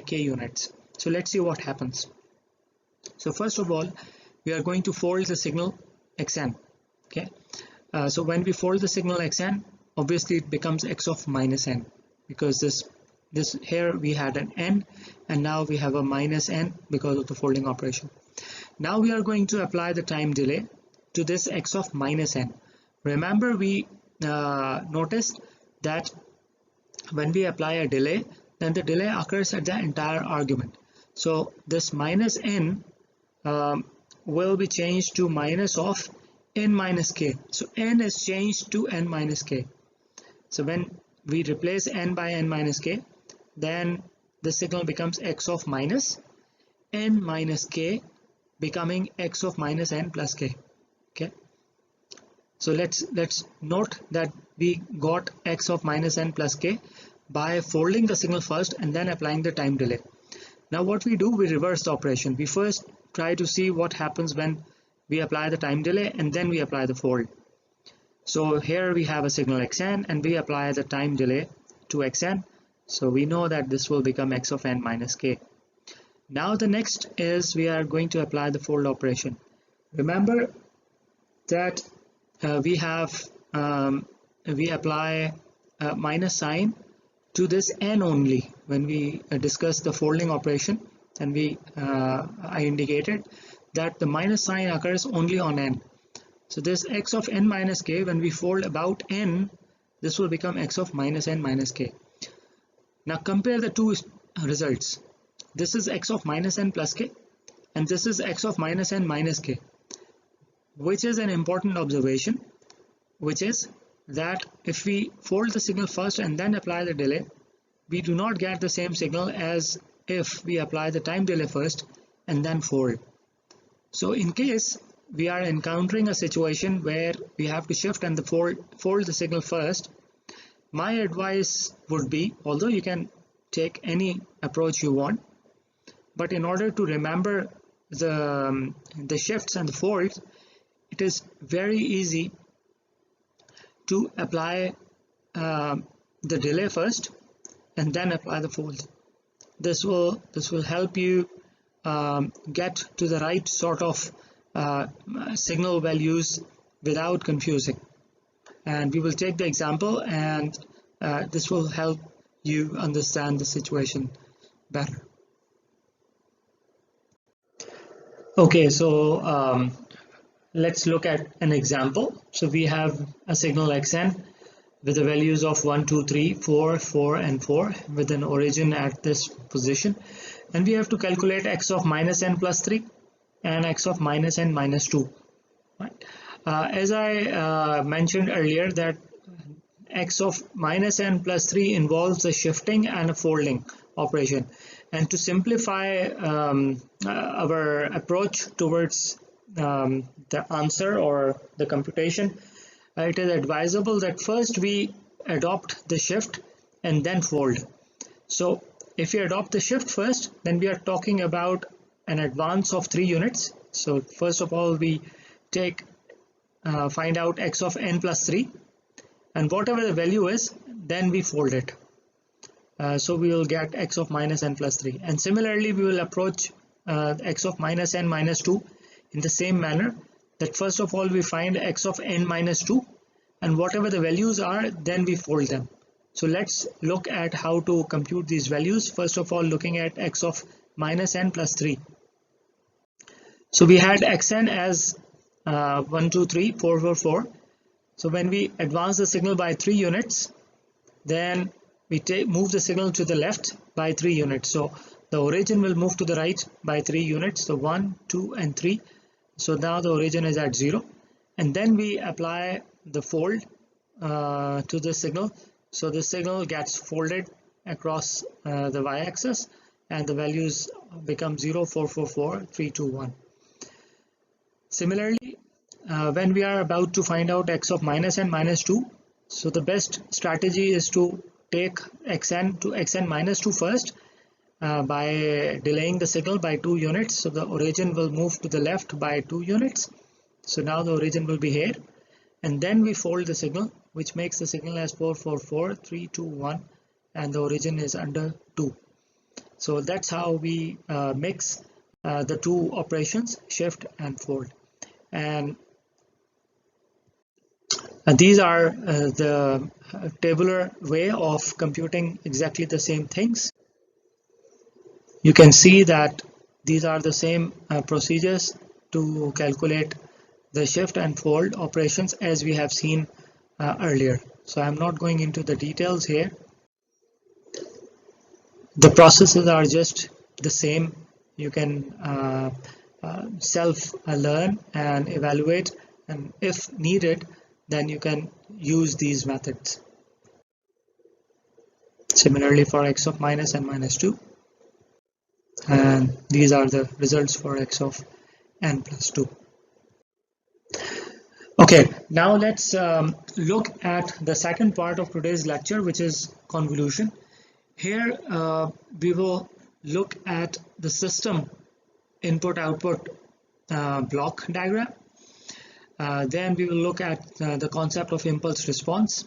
k units. So let's see what happens. So first of all, we are going to fold the signal xn. Okay, so when we fold the signal xn, obviously it becomes x of minus n, because this here we had an n and now we have a minus n because of the folding operation. Now we are going to apply the time delay to this x of minus n. Remember, we noticed that when we apply a delay, then the delay occurs at the entire argument. So this minus n will be changed to minus of n minus k. So n is changed to n minus k. So when we replace n by n minus k, then the signal becomes x of minus n minus k, becoming x of minus n plus k. Okay, so let's note that we got x of minus n plus k by folding the signal first and then applying the time delay. Now what we do, we reverse the operation. We first try to see what happens when we apply the time delay and then we apply the fold. So here we have a signal xn and we apply the time delay to xn. So we know that this will become x of n minus k. Now the next is we are going to apply the fold operation. Remember that we apply minus sign to this n only when we discuss the folding operation, and I indicated that the minus sign occurs only on n. So this x of n minus k, when we fold about n, this will become x of minus n minus k. Now compare the two results. This is x of minus n plus k and this is x of minus n minus k, which is an important observation, which is that if we fold the signal first and then apply the delay, we do not get the same signal as if we apply the time delay first and then fold. So in case we are encountering a situation where we have to shift and fold the signal first, my advice would be, although you can take any approach you want, but in order to remember the shifts and the folds, it is very easy to apply the delay first and then apply the fold. This will help you get to the right sort of signal values without confusing. And we will take the example, and this will help you understand the situation better. Okay, so let's look at an example. So we have a signal xn with the values of 1, 2, 3, 4, 4 and 4 with an origin at this position, and we have to calculate x of minus n plus 3 and x of minus n minus 2. Right? As I mentioned earlier, that x of minus n plus 3 involves a shifting and a folding operation, and to simplify our approach towards the answer or the computation, it is advisable that first we adopt the shift and then fold. So if we adopt the shift first, then we are talking about an advance of 3 units. So first of all, we find out x of n plus 3, and whatever the value is, then we fold it. So we will get x of minus n plus 3, and similarly we will approach x of minus n minus 2 in the same manner, that first of all we find x of n minus 2, and whatever the values are, then we fold them. So let's look at how to compute these values. First of all, looking at x of minus n plus 3. So we had xn as 1, 2, 3, 4, 4, 4. So when we advance the signal by 3 units, then we move the signal to the left by 3 units. So the origin will move to the right by 3 units. So 1, 2 and 3. So now the origin is at 0, and then we apply the fold to the signal. So the signal gets folded across the y-axis, and the values become 0, 4, 4, 4, 3, 2, 1. Similarly, when we are about to find out x of minus n minus 2, so the best strategy is to take xn to xn minus 2 first by delaying the signal by 2 units. So the origin will move to the left by 2 units. So now the origin will be here, and then we fold the signal, which makes the signal as 4, 4, 4, 3, 2, 1, and the origin is under 2. So that's how we mix the two operations, shift and fold. And these are the tabular way of computing exactly the same things. You can see that these are the same procedures to calculate the shift and fold operations as we have seen earlier. So I'm not going into the details here. The processes are just the same. You can self-learn and evaluate, and if needed, then you can use these methods. Similarly for x of minus and minus 2, and these are the results for x of n plus 2. Okay, now let's look at the second part of today's lecture, which is convolution. Here we will look at the system input-output block diagram. Then we will look at the concept of impulse response.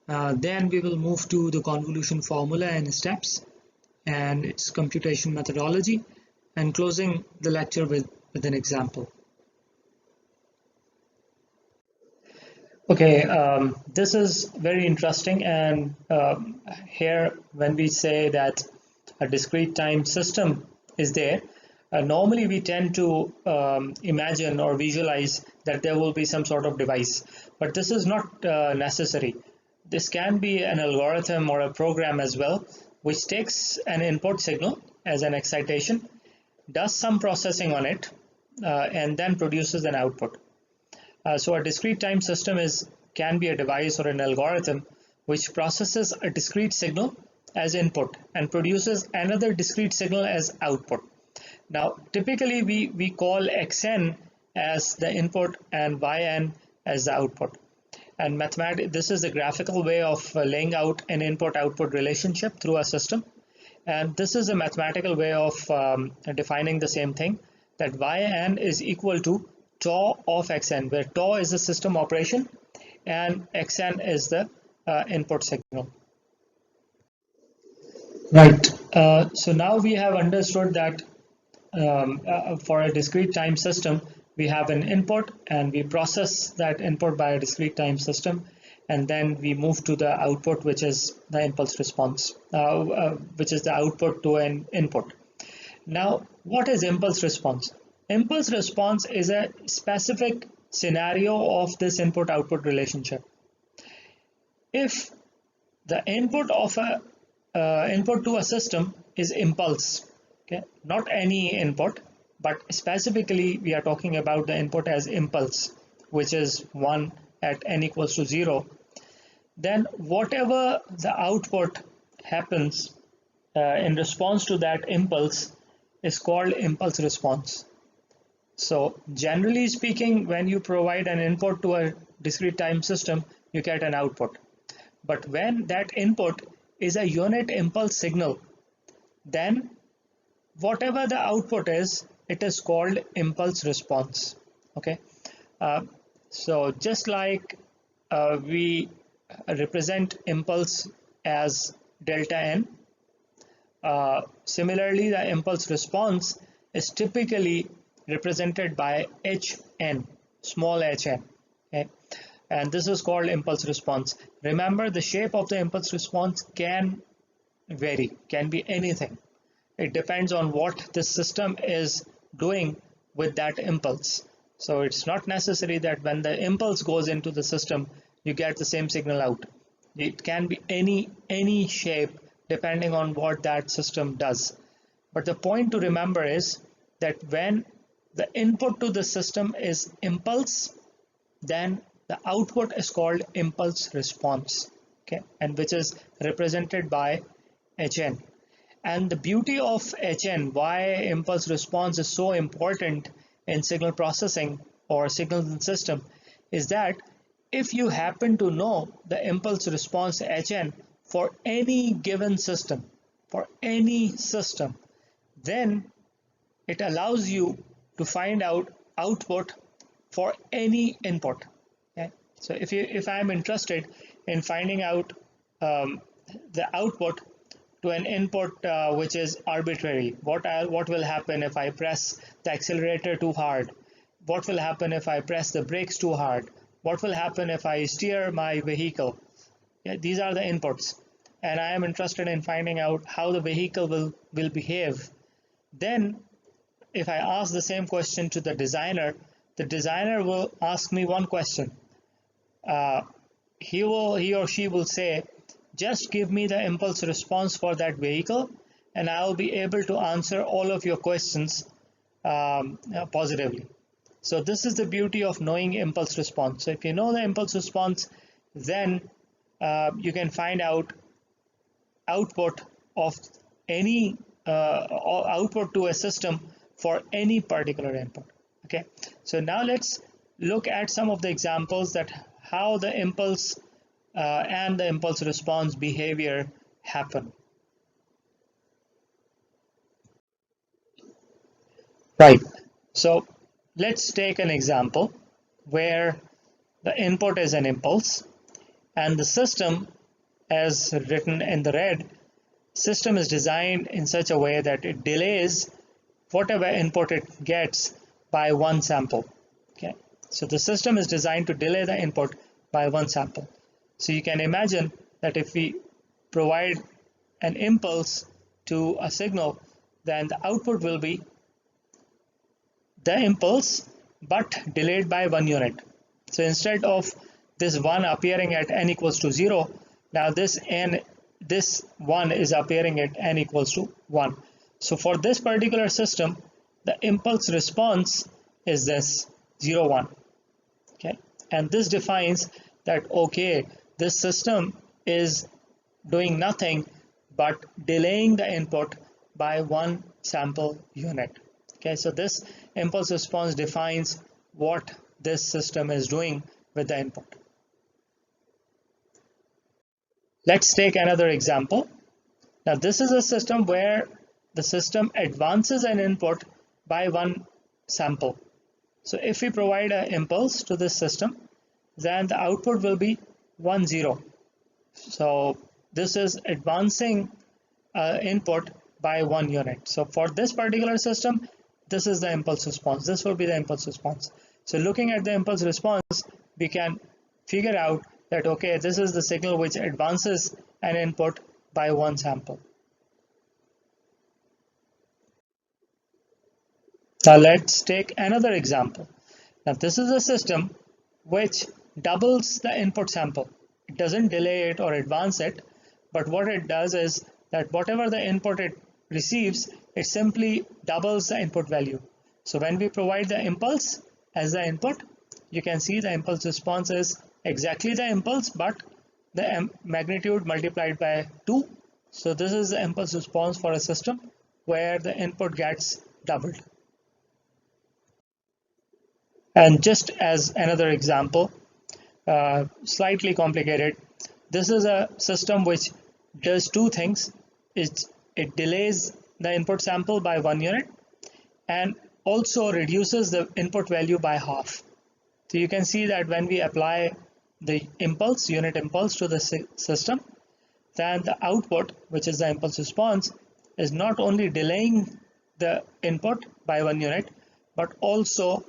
Then we will move to the convolution formula and steps and its computation methodology, and closing the lecture with an example. Okay, this is very interesting, and here when we say that a discrete time system is there, normally we tend to imagine or visualize that there will be some sort of device, but this is not necessary. This can be an algorithm or a program as well, which takes an input signal as an excitation, does some processing on it, and then produces an output. So a discrete time system can be a device or an algorithm which processes a discrete signal as input and produces another discrete signal as output. Now typically we call xn as the input and yn as the output. And this is the graphical way of laying out an input-output relationship through a system. And this is a mathematical way of defining the same thing, that yn is equal to tau of xn, where tau is the system operation and xn is the input signal. Right. So now we have understood that for a discrete time system, we have an input and we process that input by a discrete time system, and then we move to the output, which is the impulse response, which is the output to an input. Now, what is impulse response? Impulse response is a specific scenario of this input-output relationship. If the input of input to a system is impulse, okay, not any input, but specifically we are talking about the input as impulse, which is 1 at n equals to 0, then whatever the output happens in response to that impulse is called impulse response. So generally speaking, when you provide an input to a discrete time system, you get an output. But when that input is a unit impulse signal, then whatever the output is, it is called impulse response. Okay. So just like we represent impulse as delta n, similarly the impulse response is typically represented by hn, small hn. Okay? And this is called impulse response. Remember, the shape of the impulse response can vary, can be anything. It depends on what the system is doing with that impulse. So it's not necessary that when the impulse goes into the system, you get the same signal out. It can be any shape depending on what that system does. But the point to remember is that when the input to the system is impulse, then the output is called impulse response, okay, and which is represented by hn. And the beauty of hn, why impulse response is so important in signal processing or signals in system, is that if you happen to know the impulse response hn for any given system, then it allows you to find out output for any input. Okay? So if I am interested in finding out the output to an input which is arbitrary. What will happen if I press the accelerator too hard? What will happen if I press the brakes too hard? What will happen if I steer my vehicle? Yeah, these are the inputs, and I am interested in finding out how the vehicle will behave. Then, if I ask the same question to the designer will ask me one question. Uh, he or she will say, just give me the impulse response for that vehicle, and I'll be able to answer all of your questions positively. So this is the beauty of knowing impulse response. So if you know the impulse response, then you can find out output of any output to a system for any particular input. Okay, so now let's look at some of the examples that how the impulse and the impulse response behavior happen. Right. So let's take an example where the input is an impulse and the system, as written in the red, system is designed in such a way that it delays whatever input it gets by one sample. Okay, so the system is designed to delay the input by one sample. So you can imagine that if we provide an impulse to a signal, then the output will be the impulse but delayed by 1 unit. So instead of this 1 appearing at n equals to 0, now this 1 is appearing at n equals to 1. So for this particular system, the impulse response is this 0 1. Okay, and this defines that okay, this system is doing nothing but delaying the input by one sample unit. Okay, so this impulse response defines what this system is doing with the input. Let's take another example. Now this is a system where the system advances an input by one sample. So if we provide an impulse to this system, then the output will be 1 0. So this is advancing input by 1 unit. So for this particular system, this is the impulse response. This will be the impulse response. So looking at the impulse response, we can figure out that okay, this is the signal which advances an input by one sample. Now let's take another example. Now this is a system which doubles the input sample. It doesn't delay it or advance it, but what it does is that whatever the input it receives, it simply doubles the input value. So when we provide the impulse as the input, you can see the impulse response is exactly the impulse, but the magnitude multiplied by 2. So this is the impulse response for a system where the input gets doubled. And just as another example, slightly complicated, this is a system which does two things. It delays the input sample by 1 unit and also reduces the input value by half. So you can see that when we apply the impulse, unit impulse to the system, then the output, which is the impulse response, is not only delaying the input by 1 unit, but also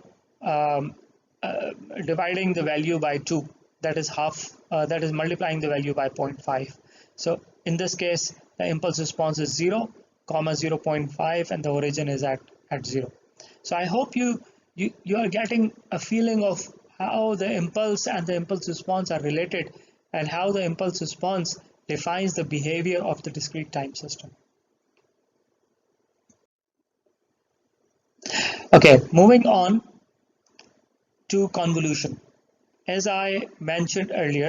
dividing the value by 2, that is half, that is multiplying the value by 0.5. So in this case, the impulse response is 0, 0.5, and the origin is at 0. So I hope you are getting a feeling of how the impulse and the impulse response are related and how the impulse response defines the behavior of the discrete time system. Okay, moving on to convolution. As I mentioned earlier,